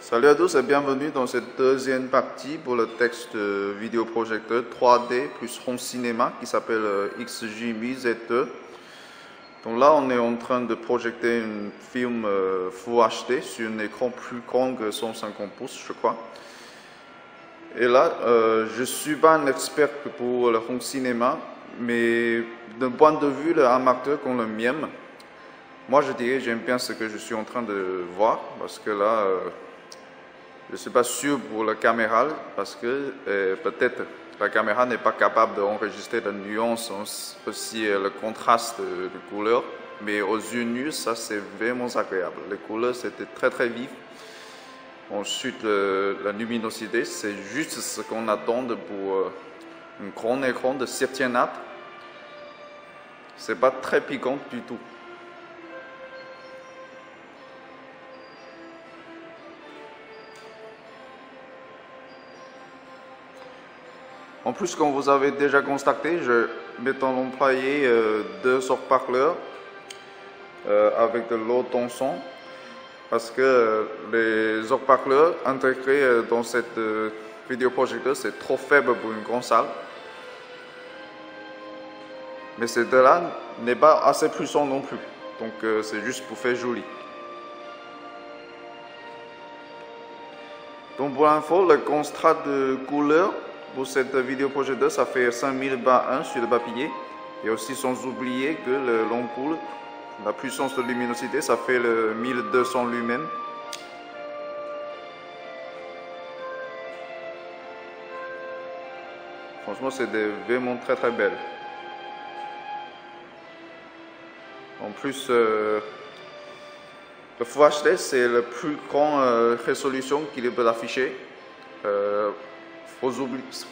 Salut à tous et bienvenue dans cette deuxième partie pour le texte vidéoprojecteur 3D plus home cinéma qui s'appelle XJMI Z2. Donc là on est en train de projeter un film Full HD sur un écran plus grand que 150 pouces je crois. Et là je ne suis pas un expert pour le home cinéma, mais d'un point de vue amateur comme le mien, moi je dirais j'aime bien ce que je suis en train de voir parce que là je ne suis pas sûr pour la caméra parce que peut-être la caméra n'est pas capable d'enregistrer la nuance, aussi le contraste de couleurs, mais aux yeux nus, ça c'est vraiment agréable. Les couleurs c'était très vives. Ensuite, la luminosité, c'est juste ce qu'on attend pour un grand écran de 7/9. C'est pas très piquant du tout. En plus, comme vous avez déjà constaté, je vais employer deux haut-parleurs avec de l'haut son parce que les haut-parleurs intégrés dans cette vidéoprojecteur, c'est trop faible pour une grande salle. Mais ces deux-là n'est pas assez puissant non plus, donc c'est juste pour faire joli. Donc pour l'info, le contraste de couleur pour cette vidéoprojecteur, ça fait 5000/1 sur le papier. Et aussi sans oublier que l'ampoule, la puissance de luminosité, ça fait le 1200 lumens. Franchement, c'est vraiment très belle. En plus, le Full HD, c'est la plus grande résolution qu'il peut afficher.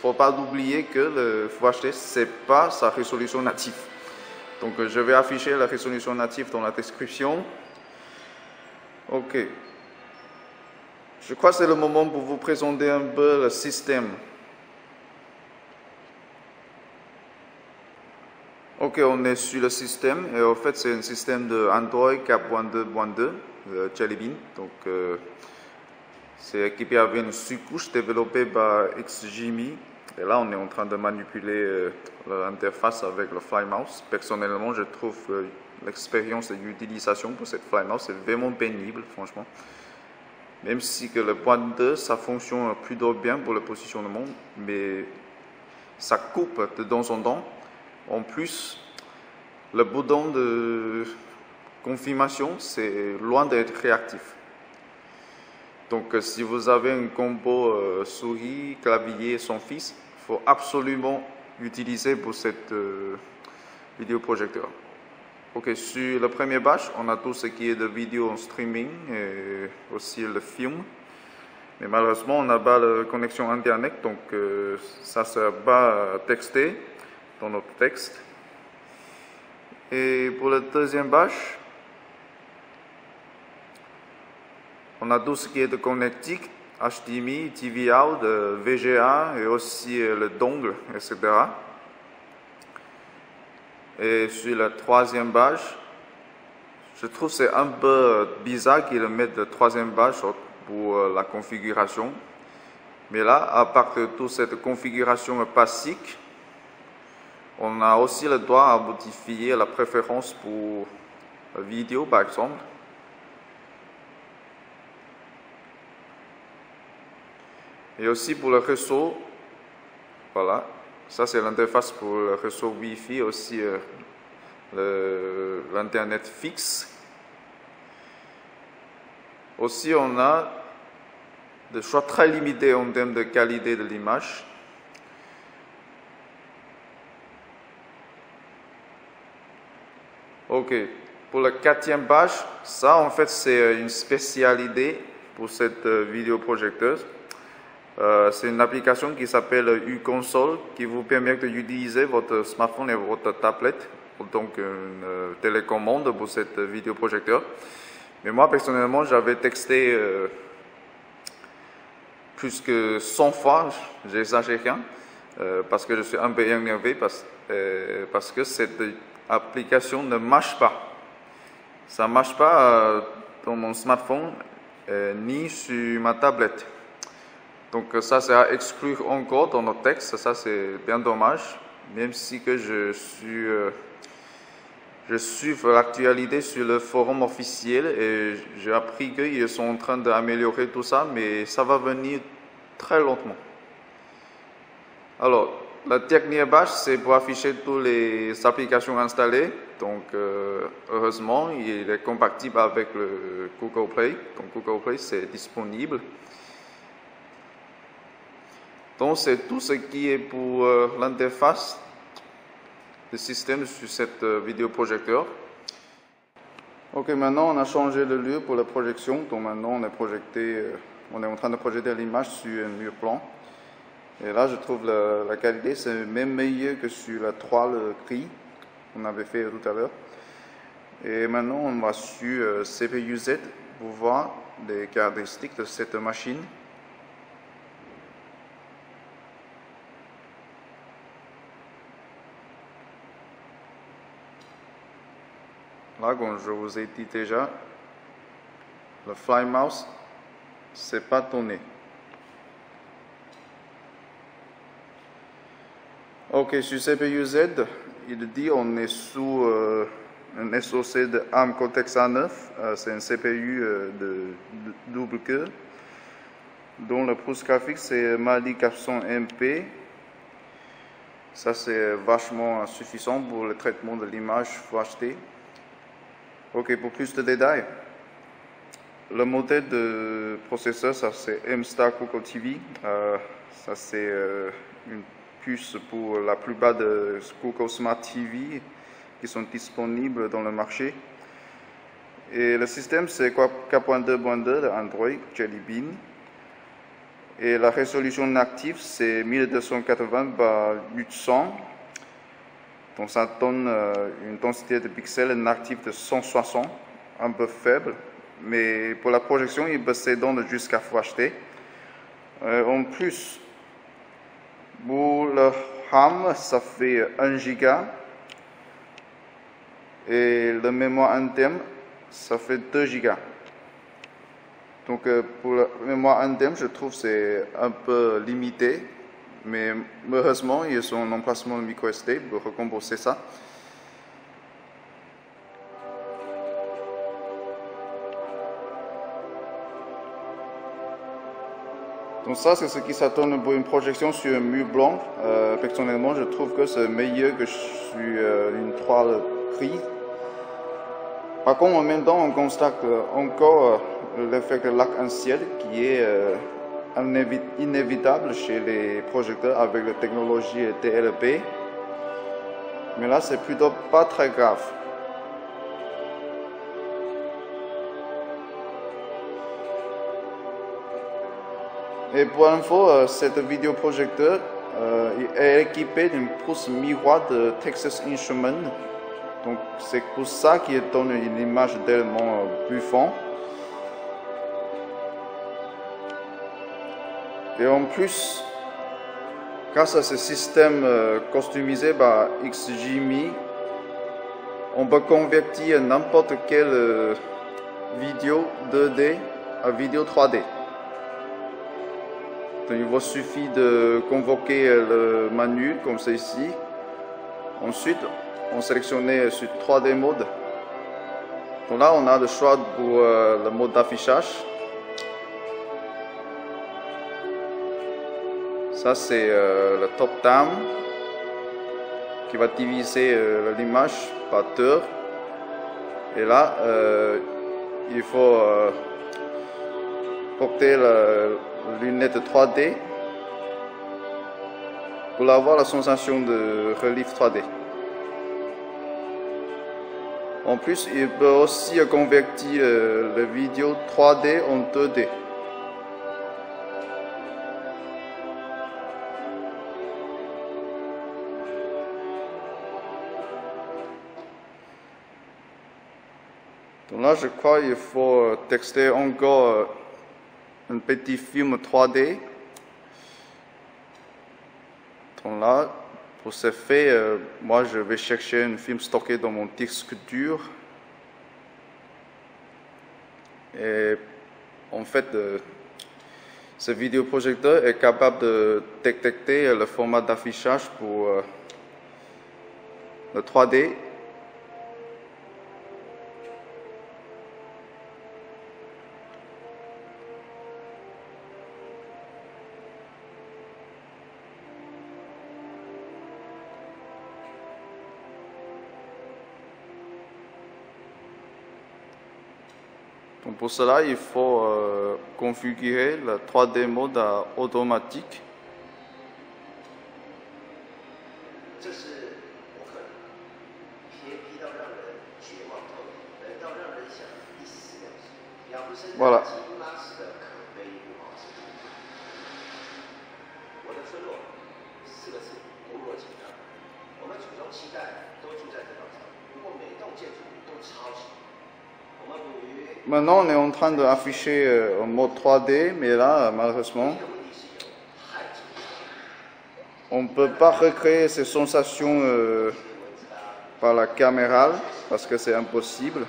Faut pas oublier que le Full HD, c'est pas sa résolution native. Donc je vais afficher la résolution native dans la description. Ok. Je crois que c'est le moment pour vous présenter un peu le système. Ok, on est sur le système et en fait c'est un système de Android 4.2.2 Jelly Bean. Donc c'est équipé avec une sous-couche développée par XJMI. Et là, on est en train de manipuler l'interface avec le FlyMouse. Personnellement, je trouve que l'expérience d'utilisation pour cette FlyMouse est vraiment pénible, franchement. Même si que le point 2, ça fonctionne plutôt bien pour le positionnement, mais ça coupe de temps en temps. En plus, le bouton de confirmation, c'est loin d'être réactif. Donc si vous avez un combo souris, clavier sans fil, il faut absolument utiliser pour cette vidéoprojecteur. Ok, sur le premier batch, on a tout ce qui est de vidéo en streaming et aussi le film. Mais malheureusement, on n'a pas de connexion internet, donc ça ne sera pas texté dans notre texte. Et pour le deuxième batch, on a tout ce qui est de connectique, HDMI, TV out, VGA et aussi le dongle, etc. Et sur la troisième batch, je trouve que c'est un peu bizarre qu'ils mettent le troisième batch pour la configuration. Mais là, à part de toute cette configuration basique, on a aussi le droit à modifier la préférence pour la vidéo par exemple. Et aussi pour le réseau, voilà, ça c'est l'interface pour le réseau Wi-Fi, aussi l'internet fixe. Aussi on a des choix très limités en termes de qualité de l'image. Ok, pour le quatrième batch, ça en fait c'est une spécialité pour cette vidéoprojecteur. C'est une application qui s'appelle uConsole qui vous permet d'utiliser votre smartphone et votre tablette, donc une télécommande pour cette vidéoprojecteur. Mais moi personnellement j'avais texté plus que 100 fois, j'exagère rien, parce que je suis un peu énervé parce que cette application ne marche pas. Ça ne marche pas dans mon smartphone ni sur ma tablette. Donc ça, c'est à exclure encore dans notre texte. Ça, c'est bien dommage, même si que je suis l'actualité sur le forum officiel et j'ai appris qu'ils sont en train d'améliorer tout ça, mais ça va venir très lentement. Alors, la dernière bâche, c'est pour afficher toutes les applications installées. Donc, heureusement, il est compatible avec le Google Play. Donc, Google Play, c'est disponible. Donc, c'est tout ce qui est pour l'interface du système sur cette vidéoprojecteur. Ok, maintenant, on a changé le lieu pour la projection. Donc, maintenant, on est en train de projeter l'image sur un mur plan. Et là, je trouve la qualité, c'est même meilleur que sur la toile gris qu'on avait fait tout à l'heure. Et maintenant, on va sur CPU-Z pour voir les caractéristiques de cette machine. Là, comme je vous ai dit déjà, le Fly Mouse, c'est pas tourné. Ok, sur CPU-Z, il dit on est sous un SoC de ARM Cortex A9, c'est un CPU de double cœur, dont le pouce graphique c'est Mali 400MP. Ça c'est vachement suffisant pour le traitement de l'image Full HD. Ok, pour plus de détails, le modèle de processeur, ça c'est M-Star Google TV, ça c'est une puce pour la plupart de Google Smart TV qui sont disponibles dans le marché. Et le système c'est 4.2.2 de Android Jelly Bean. Et la résolution native c'est 1280 par 800. Donc ça donne une densité de pixels native de 160, un peu faible. Mais pour la projection, il peut s'étendre jusqu'à Full HD. En plus, pour le RAM, ça fait 1 Go. Et le mémoire interne, ça fait 2 Go. Donc pour la mémoire interne, je trouve que c'est un peu limité. Mais heureusement, ils ont un emplacement de micro SD pour recomposer ça. Donc ça, c'est ce qui s'attend pour une projection sur un mur blanc. Personnellement, je trouve que c'est meilleur que sur une toile grise. Par contre, en même temps, on constate encore l'effet de l'arc-en-ciel qui est inévitable chez les projecteurs avec la technologie DLP. Mais là, c'est plutôt pas très grave. Et pour info, cette vidéoprojecteur est équipé d'une pousse miroir de Texas Instruments. Donc c'est pour ça qu'il donne une image tellement bluffante. Et en plus, grâce à ce système customisé par XGMI, on peut convertir n'importe quelle vidéo 2D à vidéo 3D. Donc, il vous suffit de convoquer le menu comme c'est ici. Ensuite, on sélectionne sur 3D mode. Donc là, on a le choix pour le mode d'affichage. Ça, c'est le top-down qui va diviser l'image par heure. Et là, il faut porter la lunette 3D pour avoir la sensation de relief 3D. En plus, il peut aussi convertir la vidéo 3D en 2D. Donc là, je crois qu'il faut tester encore un petit film 3D. Donc là, pour ce fait, moi je vais chercher un film stocké dans mon disque dur. Et En fait, ce vidéoprojecteur est capable de détecter le format d'affichage pour le 3D. Donc pour cela, il faut configurer le 3D mode automatique. Voilà. Maintenant, on est en train d'afficher en mode 3D, mais là, malheureusement, on ne peut pas recréer ces sensations par la caméra, parce que c'est impossible.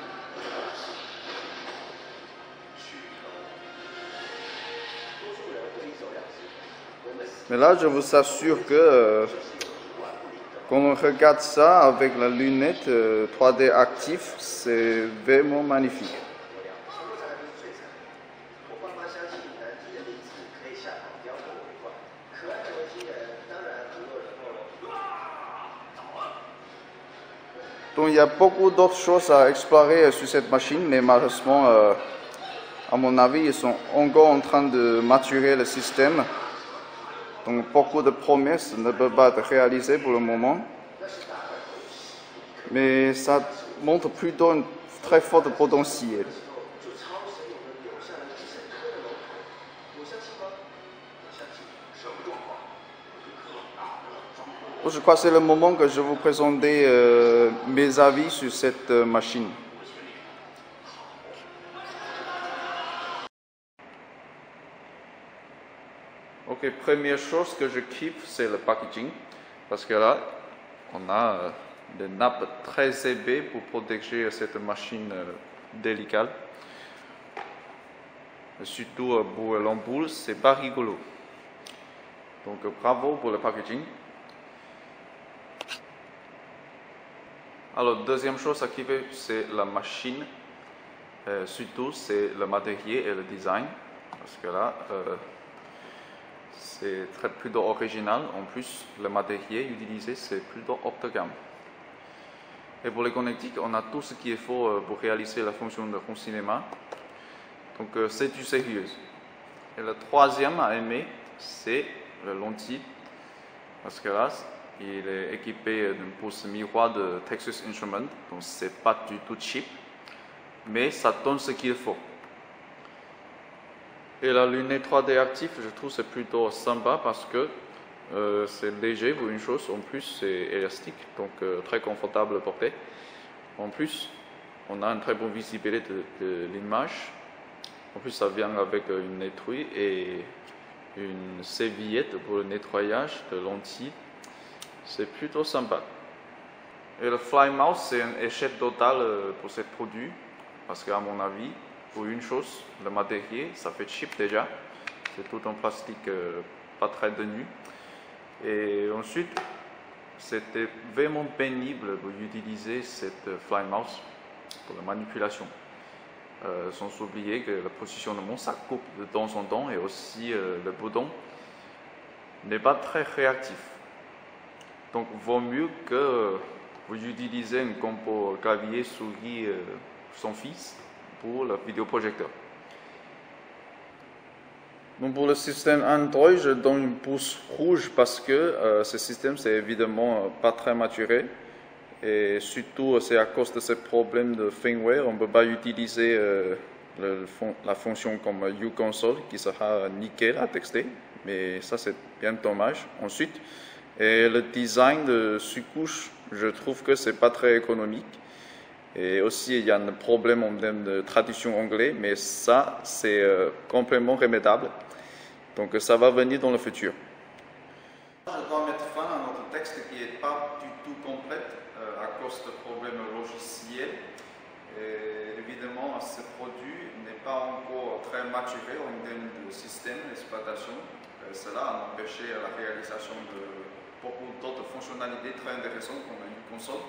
Mais là, je vous assure que quand on regarde ça avec la lunette 3D actif, c'est vraiment magnifique. Donc il y a beaucoup d'autres choses à explorer sur cette machine, mais malheureusement, à mon avis, ils sont encore en train de maturer le système. Donc beaucoup de promesses ne peuvent pas être réalisées pour le moment. Mais ça montre plutôt un très fort potentiel. Je crois que c'est le moment que je vous présenter mes avis sur cette machine. Ok, première chose que je kiffe, c'est le packaging. Parce que là, on a des nappes très épais pour protéger cette machine délicate. Surtout pour l'ampoule, c'est pas rigolo. Donc bravo pour le packaging. Alors, deuxième chose à kiffer, c'est la machine. Surtout, c'est le matériel et le design. Parce que là, c'est plutôt original. En plus, le matériel utilisé, c'est plutôt haut de gamme. Et pour les connectiques, on a tout ce qu'il faut pour réaliser la fonction de home cinéma. Donc, c'est du sérieux. Et le troisième à aimer, c'est le lentille. Parce que là, il est équipé d'une pousse miroir de Texas Instruments. Donc, c'est pas du tout cheap. Mais ça donne ce qu'il faut. Et la lunette 3D active, je trouve c'est plutôt sympa parce que c'est léger pour une chose, en plus c'est élastique, donc très confortable à porter. En plus, on a une très bonne visibilité de l'image. En plus, ça vient avec une étui et une serviette pour le nettoyage de lentilles. C'est plutôt sympa. Et le Fly Mouse, c'est un échec total pour ce produit parce qu'à mon avis, pour une chose, le matériel, ça fait cheap déjà. C'est tout en plastique pas très tenu. Et ensuite, c'était vraiment pénible pour utiliser cette Fly Mouse pour la manipulation. Sans oublier que le positionnement, ça coupe de temps en temps et aussi le bouton n'est pas très réactif. Donc, vaut mieux que vous utilisez un combo clavier souris sans fil pour le vidéoprojecteur. Donc pour le système Android, je donne une pouce rouge parce que ce système c'est évidemment pas très maturé et surtout c'est à cause de ce problème de firmware, on ne peut pas utiliser la fonction comme uConsole qui sera nickel à texter, mais ça c'est bien dommage. Ensuite, et le design de sous-couche, je trouve que c'est pas très économique. Et aussi, il y a un problème en termes de traduction anglais, mais ça, c'est complètement remédiable. Donc, ça va venir dans le futur. Je dois mettre fin à notre texte qui n'est pas du tout complet à cause de problèmes logiciels. Et évidemment, ce produit n'est pas encore très prématuré en termes de système d'exploitation. Cela a empêché la réalisation de beaucoup d'autres fonctionnalités très intéressantes comme une console.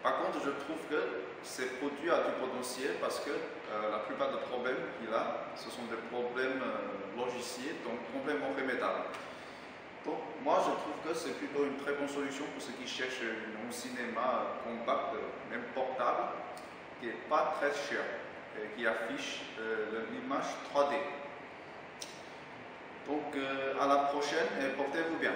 Par contre, je trouve que ce produit a du potentiel parce que la plupart des problèmes qu'il a, ce sont des problèmes logiciels, donc complètement remettables. Donc, moi, je trouve que c'est plutôt une très bonne solution pour ceux qui cherchent un cinéma compact, même portable, qui n'est pas très cher et qui affiche l'image 3D. Donc, à la prochaine et portez-vous bien.